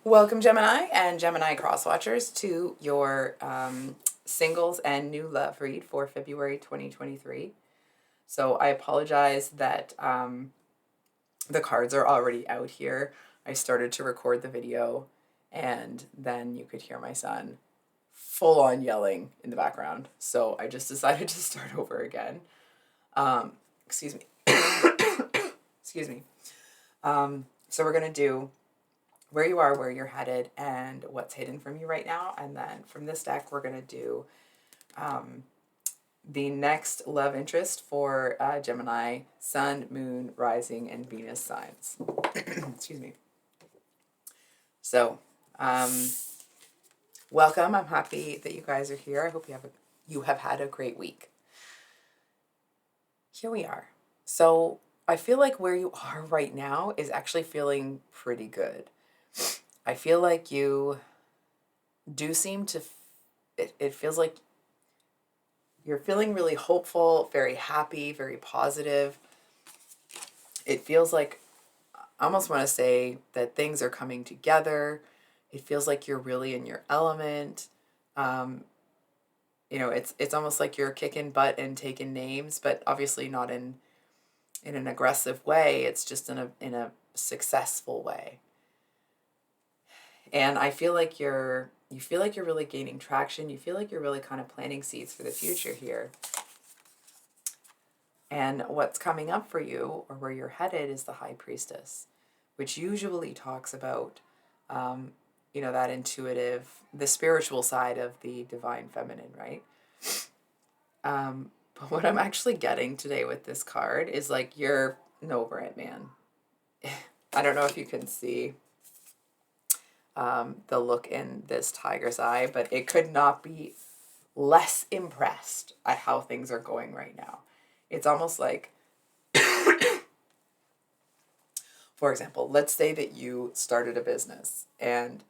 Welcome, Gemini and Gemini crosswatchers, to your singles and new love read for February 2023. So I apologize that the cards are already out here. I started to record the video, and then you could hear my son full on yelling in the background. So I just decided to start over again. Excuse me. Excuse me. So we're going to do where you are, where you're headed, and what's hidden from you right now. And then from this deck, we're going to do the next love interest for Gemini Sun, Moon, Rising, and Venus signs. Excuse me. So, welcome. I'm happy that you guys are here. I hope you have had a great week. Here we are. So I feel like where you are right now is actually feeling pretty good. I feel like you do seem to, it feels like you're feeling really hopeful, very happy, very positive. It feels like, I almost want to say that things are coming together. It feels like you're really in your element. It's almost like you're kicking butt and taking names, but obviously not in an aggressive way. It's just in a successful way. And I feel like you feel like you're really gaining traction. You feel like you're really kind of planting seeds for the future here. And what's coming up for you, or where you're headed, is the High Priestess, which usually talks about, that intuitive, the spiritual side of the divine feminine, right? But what I'm actually getting today with this card is like, you're over it, man. I don't know if you can see the look in this tiger's eye, but it could not be less impressed at how things are going right now. It's almost like, for example, let's say that you started a business and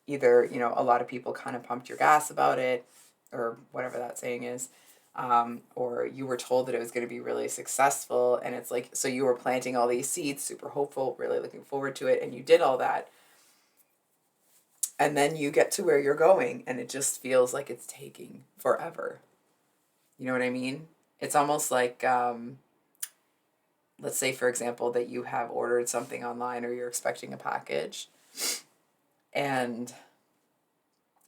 either, a lot of people kind of pumped your gas about it, or whatever that saying is, or you were told that it was going to be really successful, and it's like, so you were planting all these seeds, super hopeful, really looking forward to it, and you did all that. And then you get to where you're going, and it just feels like it's taking forever. You know what I mean? It's almost like, let's say, for example, that you have ordered something online, or you're expecting a package, and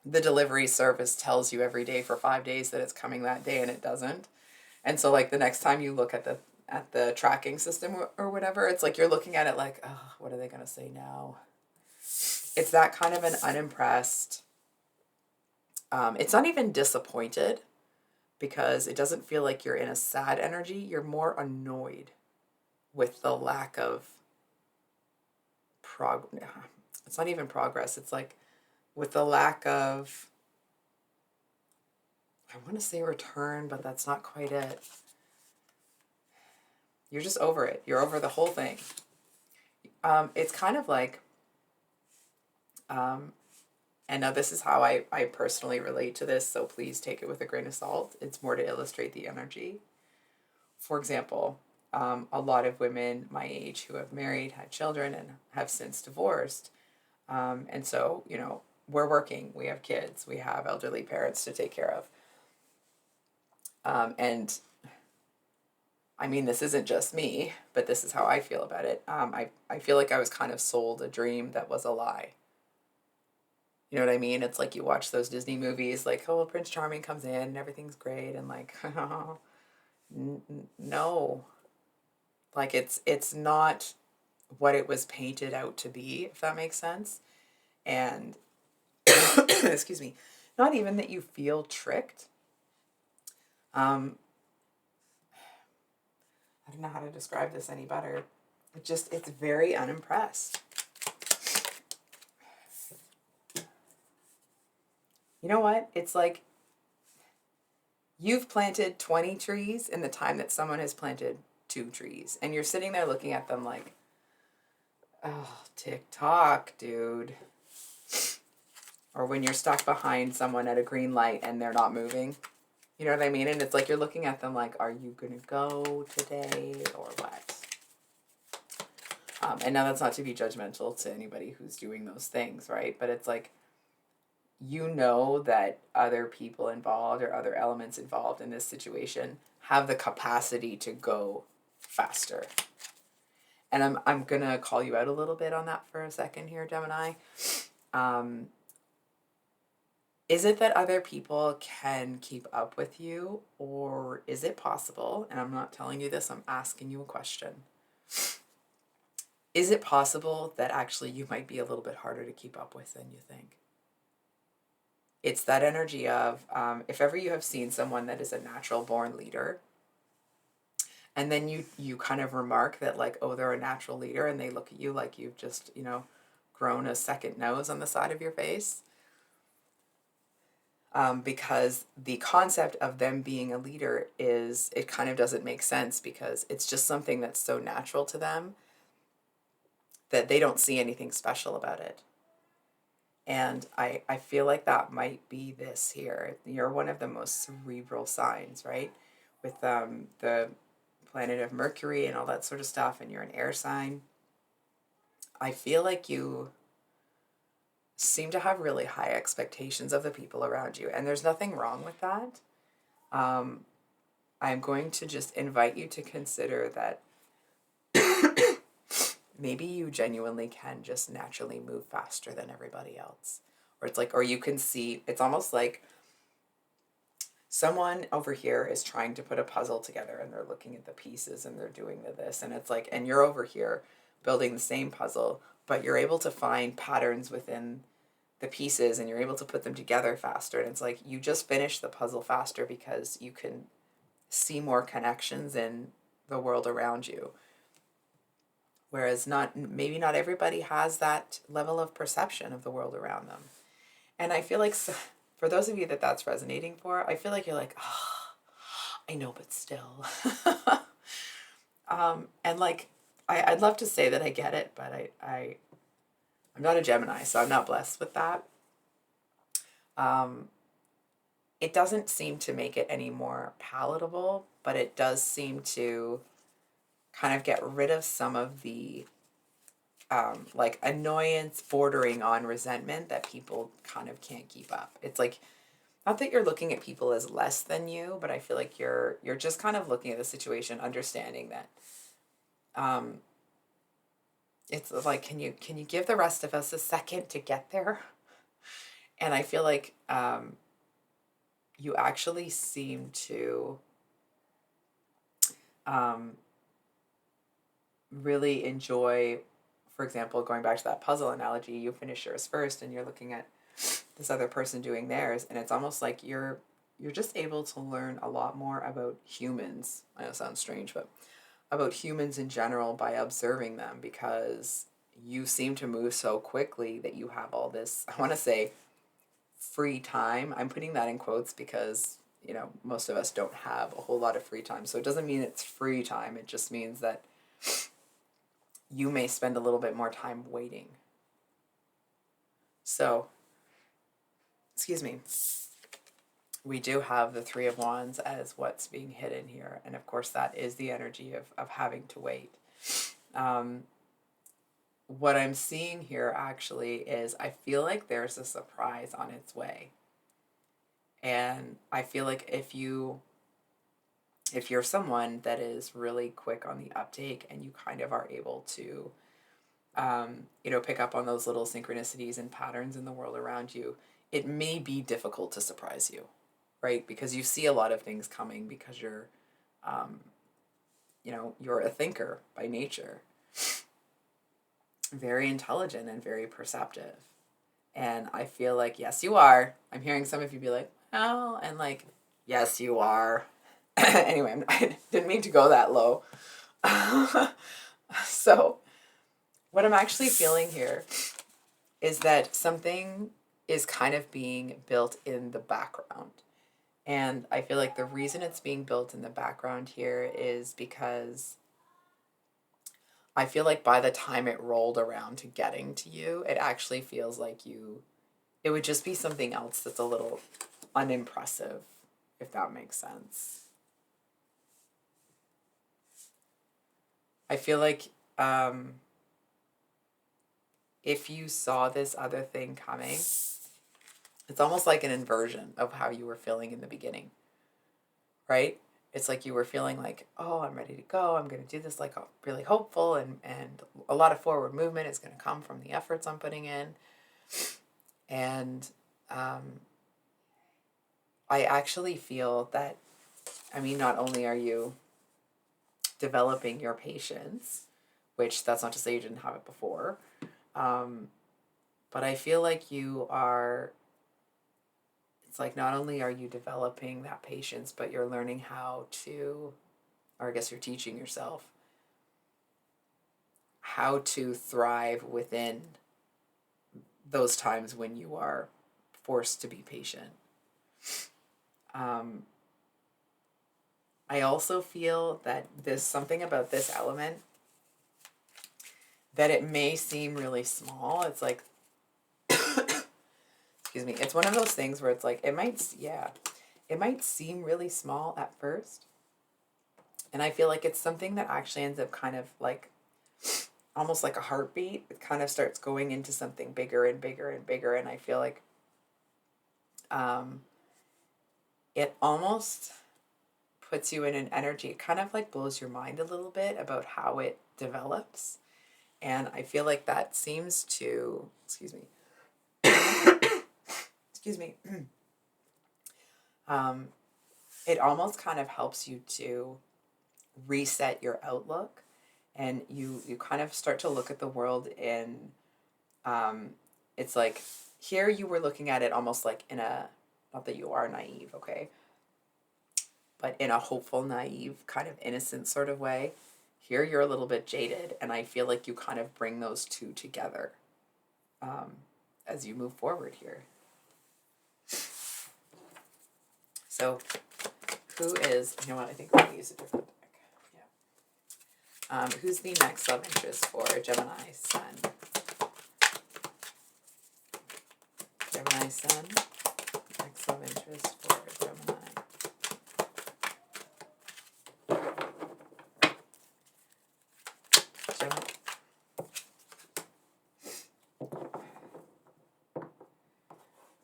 the delivery service tells you every day for 5 days that it's coming that day, and it doesn't. And so, like, the next time you look at the tracking system or whatever, it's like you're looking at it like, oh, what are they going to say now? It's that kind of an unimpressed, it's not even disappointed, because it doesn't feel like you're in a sad energy. You're more annoyed with the lack of it's not even progress. It's like with the lack of, I want to say return, but that's not quite it. You're just over it. You're over the whole thing. It's kind of like, and now this is how I personally relate to this, so please take it with a grain of salt. It's more to illustrate the energy. For example, a lot of women my age who have married, had children, and have since divorced. And so, we're working, we have kids, we have elderly parents to take care of. And I mean, this isn't just me, but this is how I feel about it. I feel like I was kind of sold a dream that was a lie. You know what I mean? It's like you watch those Disney movies, like, oh, Prince Charming comes in and everything's great, and like, no. Like, it's not what it was painted out to be, if that makes sense. And, excuse me, not even that you feel tricked. I don't know how to describe this any better. It's very unimpressed. You know what? It's like you've planted 20 trees in the time that someone has planted 2 trees. And you're sitting there looking at them like, oh, tick-tock, dude. Or when you're stuck behind someone at a green light and they're not moving. You know what I mean? And it's like you're looking at them like, are you going to go today or what? And now that's not to be judgmental to anybody who's doing those things, right? But it's like, you know that other people involved or other elements involved in this situation have the capacity to go faster. And I'm gonna call you out a little bit on that for a second here, Gemini. Is it that other people can keep up with you, or is it possible, and I'm not telling you this, I'm asking you a question. Is it possible that actually you might be a little bit harder to keep up with than you think? It's that energy of, if ever you have seen someone that is a natural born leader, and then you kind of remark that, like, oh, they're a natural leader, and they look at you like you've just, grown a second nose on the side of your face. Because the concept of them being a leader it kind of doesn't make sense, because it's just something that's so natural to them that they don't see anything special about it. And I feel like that might be this here. You're one of the most cerebral signs, right? With the planet of Mercury and all that sort of stuff, and you're an air sign. I feel like you seem to have really high expectations of the people around you, and there's nothing wrong with that. I'm going to just invite you to consider that maybe you genuinely can just naturally move faster than everybody else. Or it's like, or you can see, it's almost like someone over here is trying to put a puzzle together, and they're looking at the pieces and they're doing this, and it's like, and you're over here building the same puzzle, but you're able to find patterns within the pieces, and you're able to put them together faster. And it's like, you just finished the puzzle faster because you can see more connections in the world around you. Whereas maybe not everybody has that level of perception of the world around them. And I feel like, for those of you that that's resonating for, I feel like you're like, oh, I know, but still. And like, I'd love to say that I get it, but I'm not a Gemini, so I'm not blessed with that. It doesn't seem to make it any more palatable, but it does seem to kind of get rid of some of the like annoyance bordering on resentment that people kind of can't keep up. It's like, not that you're looking at people as less than you, but I feel like you're just kind of looking at the situation, understanding that it's like, can you give the rest of us a second to get there? And I feel like you actually seem to really enjoy, for example, going back to that puzzle analogy, you finish yours first and you're looking at this other person doing theirs, and it's almost like you're just able to learn a lot more about humans. I know it sounds strange, but about humans in general by observing them, because you seem to move so quickly that you have all this, I want to say, free time. I'm putting that in quotes because, most of us don't have a whole lot of free time. So it doesn't mean it's free time. It just means that you may spend a little bit more time waiting. So, excuse me, we do have the Three of Wands as what's being hidden here. And of course, that is the energy of having to wait. What I'm seeing here actually is, I feel like there's a surprise on its way. And I feel like if you're someone that is really quick on the uptake, and you kind of are able to, pick up on those little synchronicities and patterns in the world around you, it may be difficult to surprise you, right? Because you see a lot of things coming, because you're a thinker by nature, very intelligent and very perceptive. And I feel like, yes, you are. I'm hearing some of you be like, oh, and like, yes, you are. Anyway, I didn't mean to go that low. So what I'm actually feeling here is that something is kind of being built in the background. And I feel like the reason it's being built in the background here is because I feel like by the time it rolled around to getting to you, it actually feels like it would just be something else that's a little unimpressive, if that makes sense. I feel like if you saw this other thing coming, it's almost like an inversion of how you were feeling in the beginning, right? It's like you were feeling like, oh, I'm ready to go. I'm going to do this, like really hopeful, and a lot of forward movement is going to come from the efforts I'm putting in. And I actually feel that, I mean, not only are you developing your patience, which that's not to say you didn't have it before, but I feel like you are, it's like not only are you developing that patience, but you're learning how to, or I guess you're teaching yourself how to thrive within those times when you are forced to be patient. I also feel that there's something about this element that it may seem really small. It's like, excuse me, it's one of those things where it's like, it might seem really small at first. And I feel like it's something that actually ends up kind of like, almost like a heartbeat. It kind of starts going into something bigger and bigger and bigger. And I feel like it almost puts you in an energy. It kind of like blows your mind a little bit about how it develops. And I feel like that seems to, excuse me, it almost kind of helps you to reset your outlook, and you kind of start to look at the world in, it's like, here you were looking at it almost like in a, not that you are naive, okay, but in a hopeful, naive, kind of innocent sort of way. Here you're a little bit jaded, and I feel like you kind of bring those two together as you move forward here. So who is, you know what, I think we're going to use a different deck. Yeah. Who's the next love interest for Gemini Sun? Gemini Sun, next love interest for Gemini.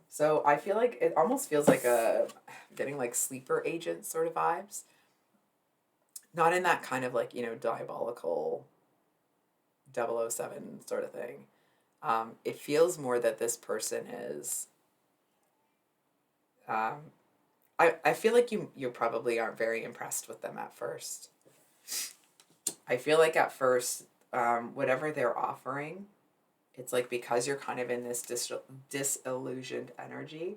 So I feel like it almost feels like getting like sleeper agent sort of vibes. Not in that kind of like, diabolical 007 sort of thing. It feels more that this person is, I feel like you probably aren't very impressed with them at first. I feel like at first, whatever they're offering, it's like because you're kind of in this disillusioned energy,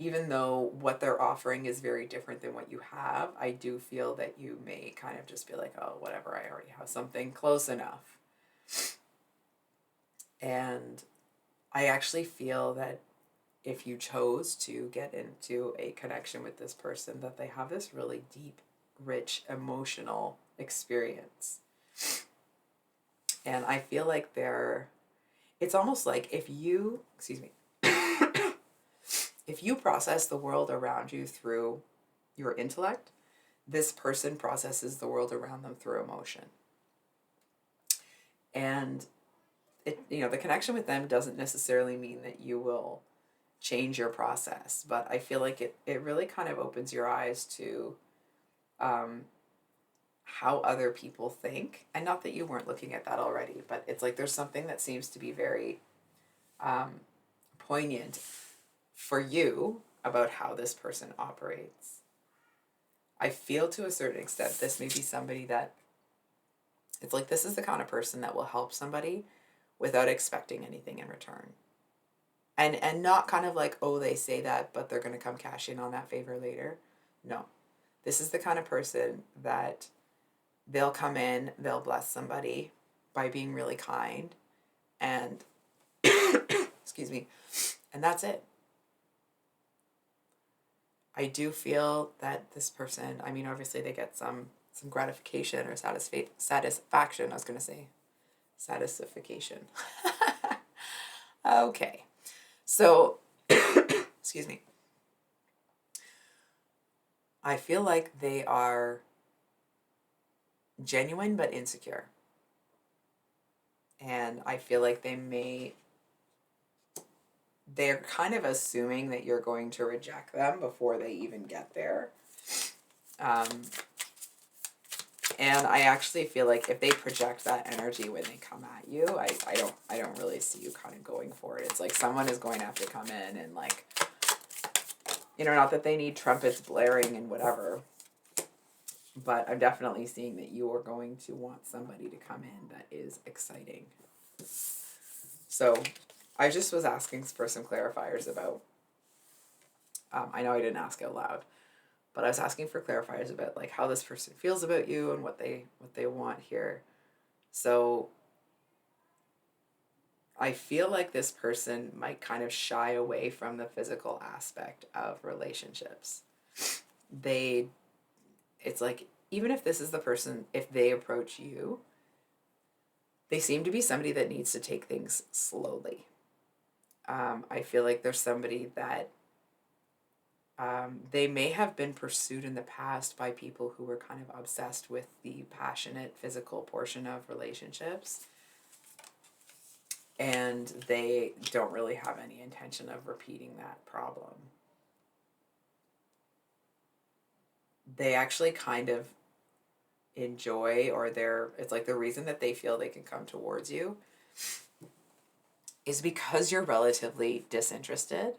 even though what they're offering is very different than what you have, I do feel that you may kind of just be like, oh, whatever, I already have something close enough. And I actually feel that if you chose to get into a connection with this person, that they have this really deep, rich, emotional experience. And I feel like it's almost like if you process the world around you through your intellect, this person processes the world around them through emotion. And the connection with them doesn't necessarily mean that you will change your process, but I feel like it really kind of opens your eyes to how other people think. And not that you weren't looking at that already, but it's like there's something that seems to be very poignant for you about how this person operates. I feel to a certain extent this may be somebody that, it's like this is the kind of person that will help somebody without expecting anything in return. And not kind of like, oh, they say that, but they're going to come cash in on that favor later. No. This is the kind of person that they'll come in, they'll bless somebody by being really kind, and excuse me, and that's it. I do feel that this person, I mean, obviously they get some gratification or satisfaction. I was going to say satisfaction. Okay. So, excuse me. I feel like they are genuine but insecure. And I feel like they're kind of assuming that you're going to reject them before they even get there. And I actually feel like if they project that energy when they come at you, I don't really see you kind of going for it. It's like someone is going to have to come in and like, you know, not that they need trumpets blaring and whatever, but I'm definitely seeing that you are going to want somebody to come in that is exciting. So I just was asking for some clarifiers about, I know I didn't ask out loud, but I was asking for clarifiers about like how this person feels about you and what they want here. So I feel like this person might kind of shy away from the physical aspect of relationships. It's like, even if this is the person, if they approach you, they seem to be somebody that needs to take things slowly. I feel like there's somebody that they may have been pursued in the past by people who were kind of obsessed with the passionate physical portion of relationships. And they don't really have any intention of repeating that problem. They actually kind of enjoy, or it's like the reason that they feel they can come towards you is because you're relatively disinterested.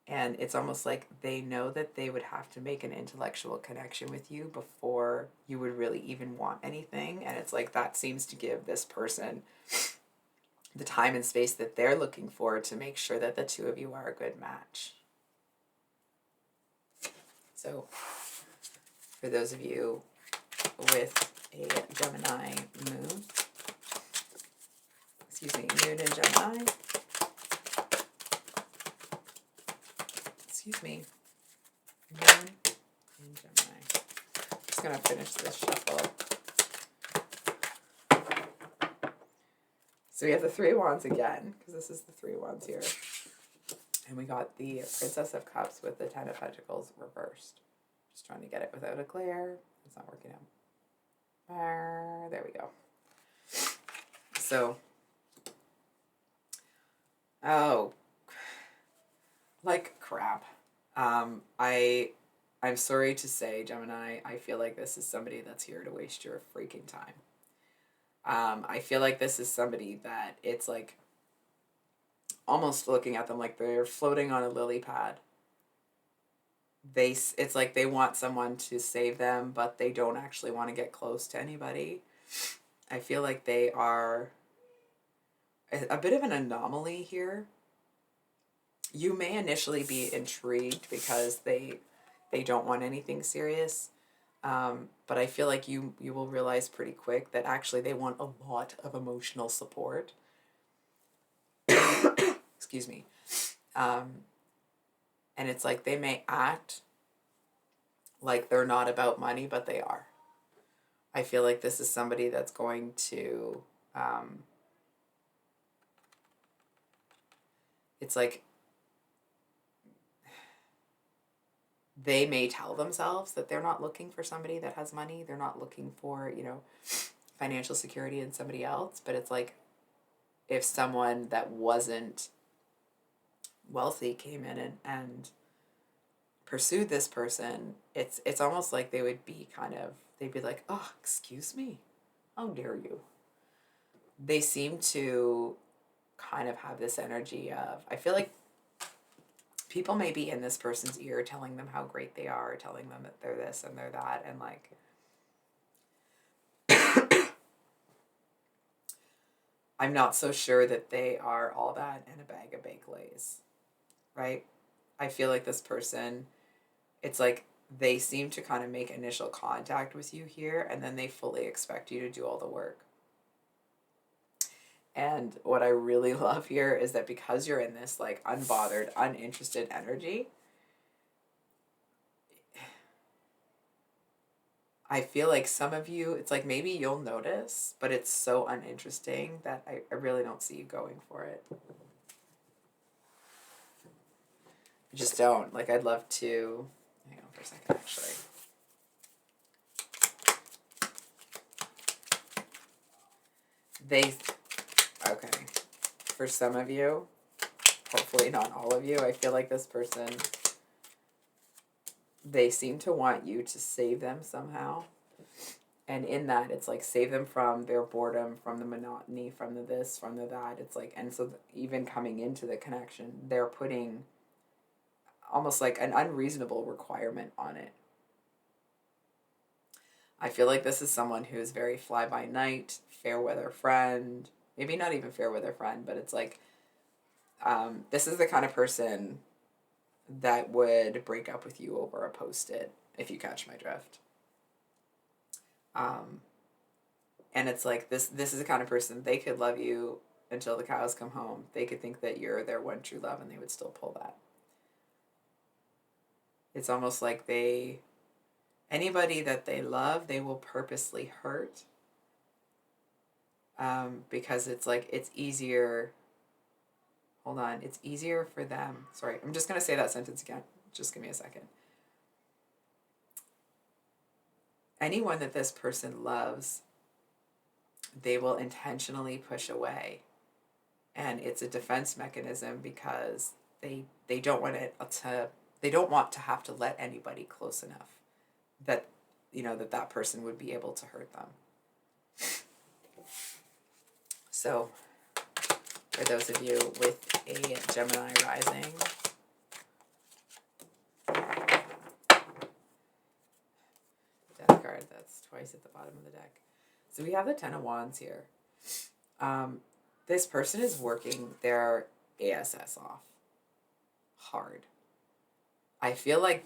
And it's almost like they know that they would have to make an intellectual connection with you before you would really even want anything. And it's like that seems to give this person the time and space that they're looking for to make sure that the two of you are a good match. So for those of you with a Gemini moon, moon in Gemini, moon in Gemini. I'm just going to finish this shuffle. So we have the Three of Wands again, because this is the Three of Wands here. And we got the Princess of Cups with the Ten of Pentacles reversed. Just trying to get it without a glare. It's not working out. There we go. So, like crap. I'm sorry to say, Gemini, I feel like this is somebody that's here to waste your freaking time. I feel like this is somebody that it's like almost looking at them like they're floating on a lily pad. It's like they want someone to save them, but they don't actually want to get close to anybody. I feel like they are a bit of an anomaly here. You may initially be intrigued because they don't want anything serious. But I feel like you will realize pretty quick that actually they want a lot of emotional support. Excuse me. And it's like they may act like they're not about money, but they are. I feel like this is somebody that's going to, it's like they may tell themselves that they're not looking for somebody that has money. They're not looking for, financial security in somebody else. But it's like if someone that wasn't wealthy came in and pursued this person, it's almost like they would be they'd be like, oh, excuse me, how dare you? They seem to kind of have this energy of, I feel like people may be in this person's ear telling them how great they are, telling them that they're this and they're that, and like I'm not so sure that they are all that in a bag of baked lays, right? I feel like this person, it's like they seem to kind of make initial contact with you here, and then they fully expect you to do all the work. And what I really love here is that because you're in this like unbothered, uninterested energy, I feel like some of you, it's like maybe you'll notice, but it's so uninteresting that I really don't see you going for it. I just don't. Like, I'd love to, hang on for a second, actually. for some of you, hopefully not all of you, I feel like this person, they seem to want you to save them somehow. And in that, it's like save them from their boredom, from the monotony, from the this, from the that. It's like, and so even coming into the connection, they're putting almost like an unreasonable requirement on it. I feel like this is someone who is very fly by night, fair weather friend, maybe not even fair weather friend, but it's like, this is the kind of person that would break up with you over a Post-it, if you catch my drift. And it's like, this is the kind of person, they could love you until the cows come home. They could think that you're their one true love and they would still pull that. It's almost like anybody that they love, they will purposely hurt. Because it's like, it's easier. Hold on. It's easier for them. Sorry. I'm just going to say that sentence again. Just give me a second. Anyone that this person loves, they will intentionally push away. And it's a defense mechanism because they don't want they don't want to have to let anybody close enough that, that person would be able to hurt them. So, for those of you with a Gemini rising, death card, that's twice at the bottom of the deck. So we have the Ten of Wands here. This person is working their ASS off hard. I feel like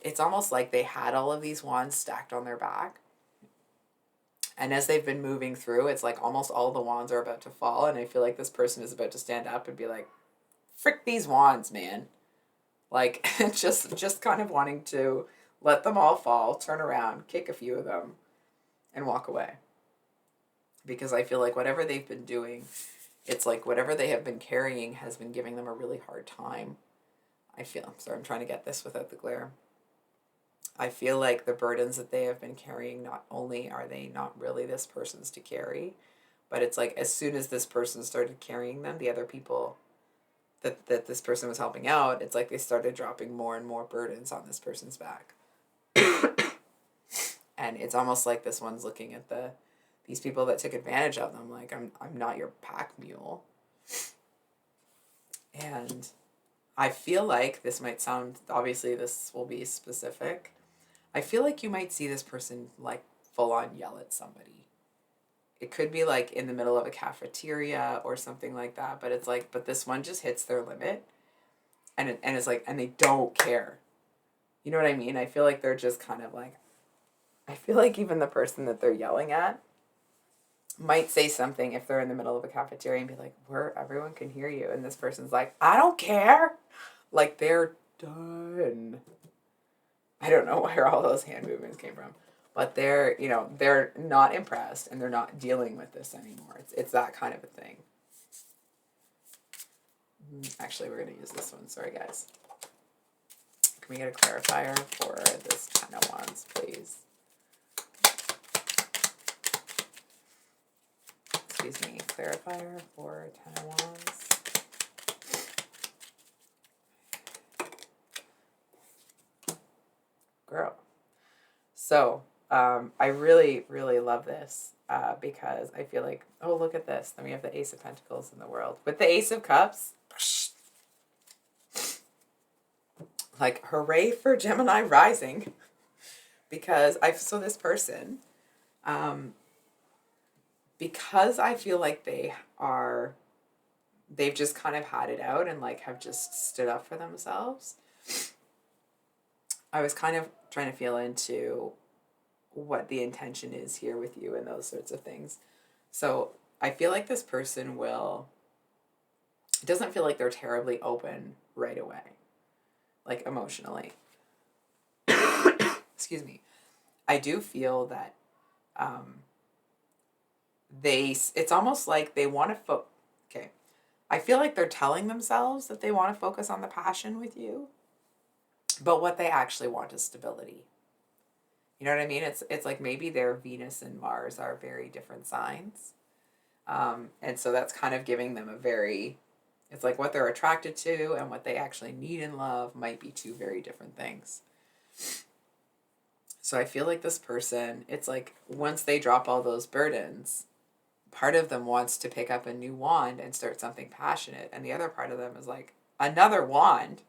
it's almost like they had all of these wands stacked on their back. And as they've been moving through, it's like almost all the wands are about to fall. And I feel like this person is about to stand up and be like, frick these wands, man. Like, just kind of wanting to let them all fall, turn around, kick a few of them, and walk away. Because I feel like whatever they've been doing, it's like whatever they have been carrying has been giving them a really hard time. I'm trying to get this without the glare. I feel like the burdens that they have been carrying, not only are they not really this person's to carry, but it's like as soon as this person started carrying them, the other people that this person was helping out, it's like they started dropping more and more burdens on this person's back. And it's almost like this one's looking at these people that took advantage of them, like, I'm not your pack mule. And I feel like this might sound, obviously this will be specific. I feel like you might see this person like full on yell at somebody. It could be like in the middle of a cafeteria or something like that, but it's like, but this one just hits their limit and it's like, and they don't care. You know what I mean? I feel like they're just kind of like, I feel like even the person that they're yelling at might say something if they're in the middle of a cafeteria and be like, where everyone can hear you. And this person's like, I don't care. Like they're done. I don't know where all those hand movements came from, but they're not impressed and they're not dealing with this anymore. It's that kind of a thing. Actually, we're going to use this one. Sorry, guys. Can we get a clarifier for this Ten of Wands, please? Excuse me, clarifier for Ten of Wands. Girl. So, I really, really love this because I feel like, oh, look at this. Then we have the Ace of Pentacles in the world. With the Ace of Cups, like, hooray for Gemini Rising. Because this person, because I feel like they've just kind of had it out and like have just stood up for themselves. I was kind of trying to feel into what the intention is here with you and those sorts of things. So I feel like this person it doesn't feel like they're terribly open right away, like emotionally. Excuse me. I do feel that it's almost like they want to okay. I feel like they're telling themselves that they want to focus on the passion with you, but what they actually want is stability. You know what I mean? It's like maybe their Venus and Mars are very different signs. And so that's kind of giving them it's like what they're attracted to and what they actually need in love might be two very different things. So I feel like this person, it's like once they drop all those burdens, part of them wants to pick up a new wand and start something passionate. And the other part of them is like, another wand?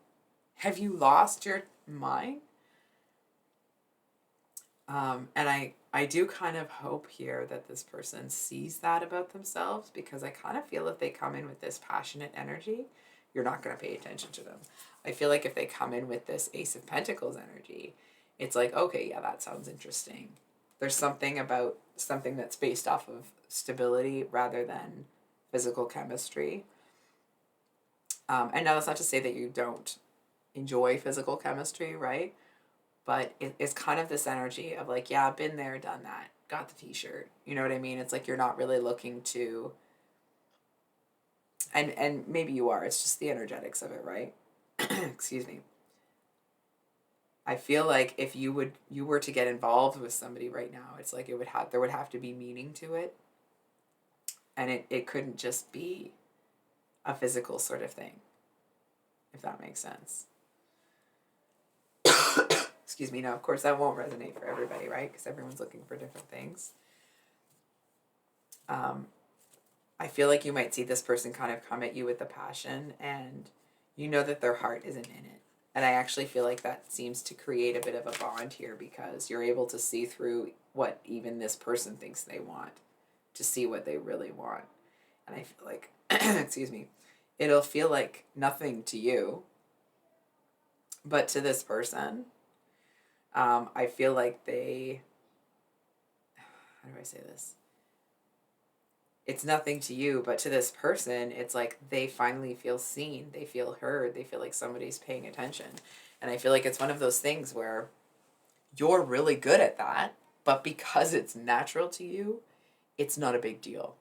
Have you lost your mind? And I do kind of hope here that this person sees that about themselves, because I kind of feel if they come in with this passionate energy, you're not going to pay attention to them. I feel like if they come in with this Ace of Pentacles energy, it's like, okay, yeah, that sounds interesting. There's something about something that's based off of stability rather than physical chemistry. And now that's not to say that you don't enjoy physical chemistry, right? But it's kind of this energy of like, yeah, I've been there, done that, got the t-shirt. You know what I mean? It's like you're not really looking to, and maybe you are, it's just the energetics of it, right? Excuse me. I feel like if you were to get involved with somebody right now, it's like there would have to be meaning to it. And it couldn't just be a physical sort of thing, if that makes sense. Excuse me. Now, of course, that won't resonate for everybody, right? Because everyone's looking for different things. I feel like you might see this person kind of come at you with the passion, and you know that their heart isn't in it. And I actually feel like that seems to create a bit of a bond here, because you're able to see through what even this person thinks they want to see what they really want. And I feel like, excuse me, it'll feel like nothing to you, but to this person, I feel like how do I say this? It's nothing to you, but to this person, it's like they finally feel seen, they feel heard, they feel like somebody's paying attention. And I feel like it's one of those things where you're really good at that, but because it's natural to you, it's not a big deal.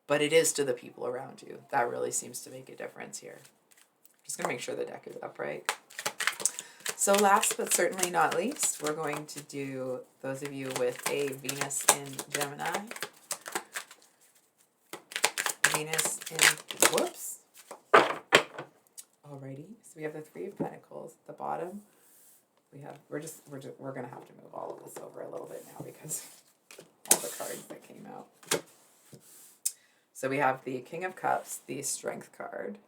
But it is to the people around you. That really seems to make a difference here. Just going to make sure the deck is upright. So last but certainly not least, we're going to do those of you with a Venus in Gemini. Venus in, whoops. Alrighty, so we have the Three of Pentacles at the bottom. We're going to have to move all of this over a little bit now because all the cards that came out. So we have the King of Cups, the Strength card,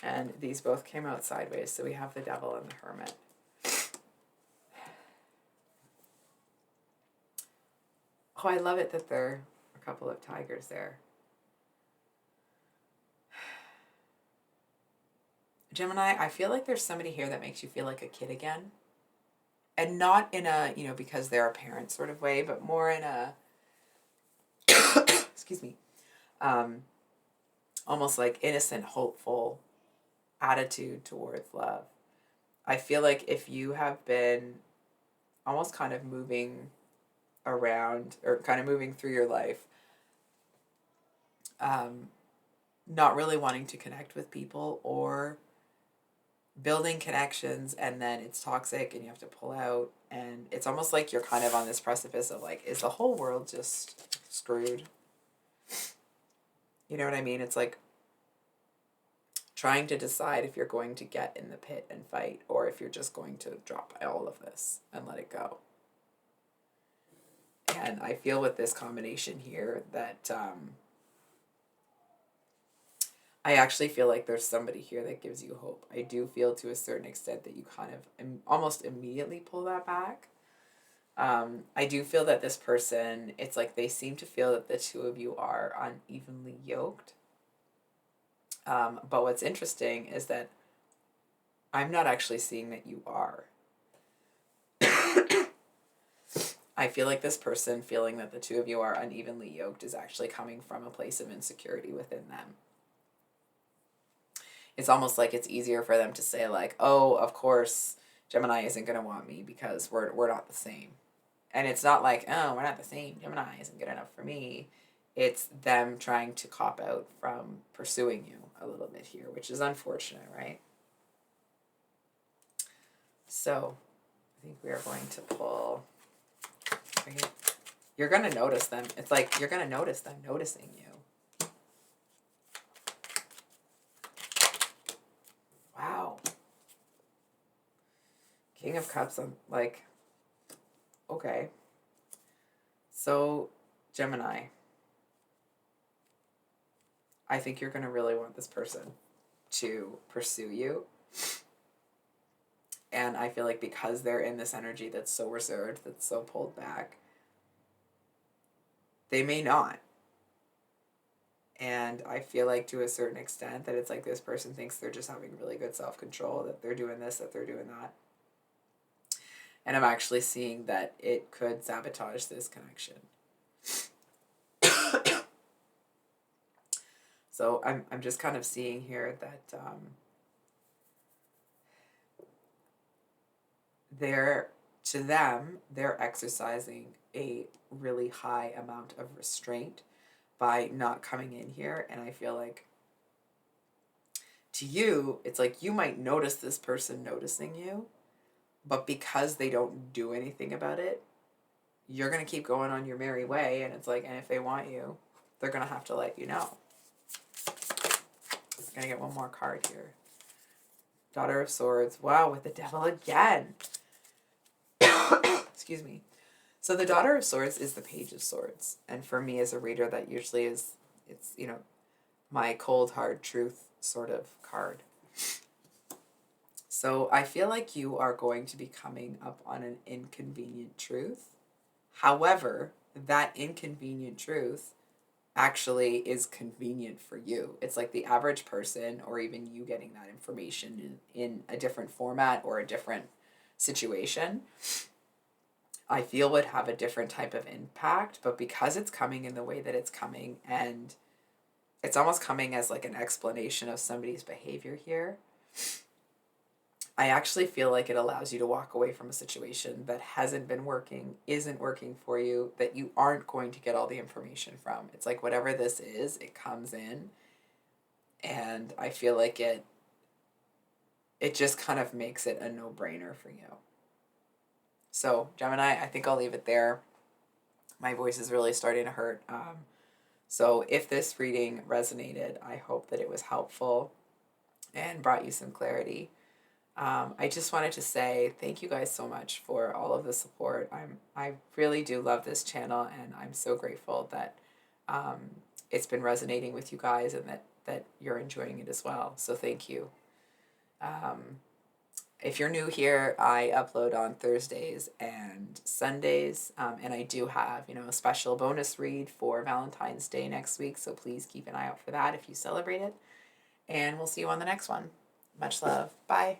and these both came out sideways. So we have the Devil and the Hermit. Oh, I love it that there are a couple of tigers there. Gemini, I feel like there's somebody here that makes you feel like a kid again. And not in a, because they're a parent sort of way, but more in a, excuse me, almost like innocent, hopeful attitude towards love. I feel like if you have been almost kind of moving around or kind of moving through your life, not really wanting to connect with people or building connections, and then it's toxic and you have to pull out, and it's almost like you're kind of on this precipice of like, is the whole world just screwed? You know what I mean? It's like trying to decide if you're going to get in the pit and fight, or if you're just going to drop all of this and let it go. And I feel with this combination here that I actually feel like there's somebody here that gives you hope. I do feel to a certain extent that you kind of almost immediately pull that back. I do feel that this person, it's like they seem to feel that the two of you are unevenly yoked. But what's interesting is that I'm not actually seeing that you are. I feel like this person feeling that the two of you are unevenly yoked is actually coming from a place of insecurity within them. It's almost like it's easier for them to say like, oh, of course, Gemini isn't going to want me because we're not the same. And it's not like, oh, we're not the same, Gemini isn't good enough for me. It's them trying to cop out from pursuing you a little bit here, which is unfortunate, right? So I think we are going to pull right here. You're going to notice them. It's like you're going to notice them noticing you. Wow. King of Cups, I'm like, okay. So, Gemini, I think you're going to really want this person to pursue you. And I feel like because they're in this energy that's so reserved, that's so pulled back, they may not. And I feel like to a certain extent that it's like this person thinks they're just having really good self-control, that they're doing this, that they're doing that. And I'm actually seeing that it could sabotage this connection. So I'm just kind of seeing here that they're exercising a really high amount of restraint by not coming in here. And I feel like to you, it's like you might notice this person noticing you, but because they don't do anything about it, you're going to keep going on your merry way. And it's like, and if they want you, they're going to have to let you know. I'm going to get one more card here. Daughter of Swords. Wow, with the Devil again. Excuse me. So the Daughter of Swords is the Page of Swords. And for me as a reader, that usually is, it's, you know, my cold, hard truth sort of card. So I feel like you are going to be coming up on an inconvenient truth. However, that inconvenient truth actually is convenient for you. It's like the average person, or even you getting that information in a different format or a different situation, I feel would have a different type of impact. But because it's coming in the way that it's coming, and it's almost coming as like an explanation of somebody's behavior here, I actually feel like it allows you to walk away from a situation that hasn't been working, isn't working for you, that you aren't going to get all the information from. It's like whatever this is, it comes in, and I feel like it just kind of makes it a no-brainer for you. So, Gemini, I think I'll leave it there. My voice is really starting to hurt. So if this reading resonated, I hope that it was helpful and brought you some clarity. I just wanted to say thank you guys so much for all of the support. I really do love this channel, and I'm so grateful that it's been resonating with you guys, and that you're enjoying it as well. So thank you. If you're new here, I upload on Thursdays and Sundays, and I do have, a special bonus read for Valentine's Day next week, so please keep an eye out for that if you celebrate it, and we'll see you on the next one. Much love. Bye.